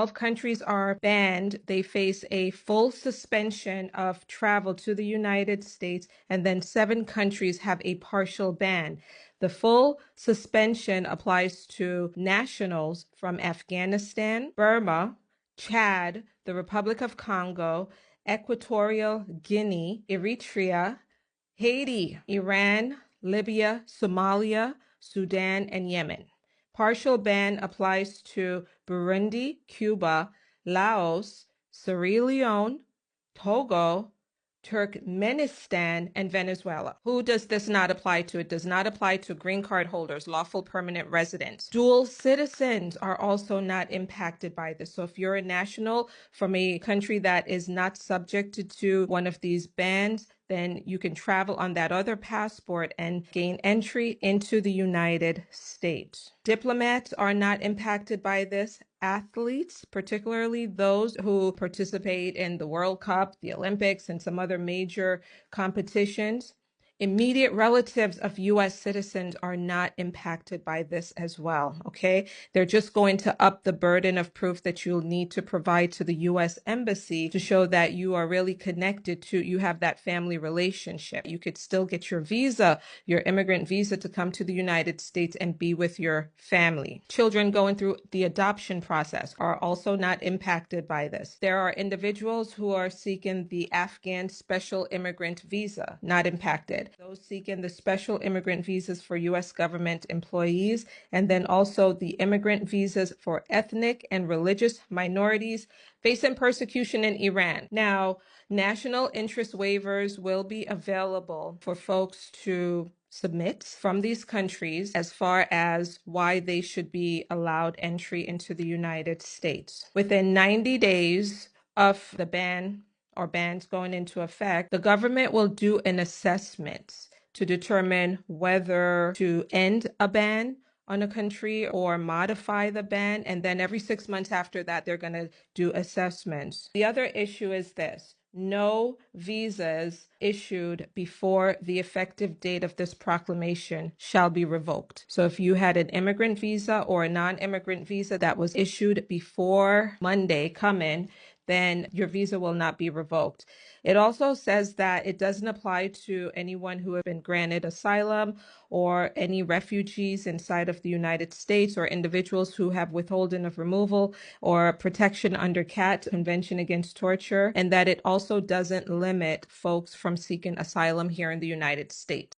12 countries are banned. They face a full suspension of travel to the United States, and then 7 countries have a partial ban. The full suspension applies to nationals from Afghanistan, Burma, Chad, the Republic of Congo, Equatorial Guinea, Eritrea, Haiti, Iran, Libya, Somalia, Sudan, and Yemen. Partial ban applies to Burundi, Cuba, Laos, Sierra Leone, Togo, Turkmenistan, and Venezuela. Who does this not apply to? It does not apply to green card holders, lawful permanent residents. Dual citizens are also not impacted by this. So if you're a national from a country that is not subjected to one of these bans, then you can travel on that other passport and gain entry into the United States. Diplomats are not impacted by this. Athletes, particularly those who participate in the World Cup, the Olympics, and some other major competitions. Immediate relatives of U.S. citizens are not impacted by this as well, okay? They're just going to up the burden of proof that you'll need to provide to the U.S. Embassy to show that you are really connected to, you have that family relationship. You could still get your visa, your immigrant visa, to come to the United States and be with your family. Children going through the adoption process are also not impacted by this. There are individuals who are seeking the Afghan special immigrant visa, not impacted. Those seeking the special immigrant visas for U.S. government employees, and then also the immigrant visas for ethnic and religious minorities facing persecution in Iran. Now, national interest waivers will be available for folks to submit from these countries as far as why they should be allowed entry into the United States. Within 90 days of the ban or bans going into effect, the government will do an assessment to determine whether to end a ban on a country or modify the ban. And then every 6 months after that, they're going to do assessments. The other issue is this: no visas issued before the effective date of this proclamation shall be revoked. So if you had an immigrant visa or a non-immigrant visa that was issued before Monday coming, then your visa will not be revoked. It also says that it doesn't apply to anyone who has been granted asylum or any refugees inside of the United States or individuals who have withholding of removal or protection under CAT, Convention Against Torture, and that it also doesn't limit folks from seeking asylum here in the United States.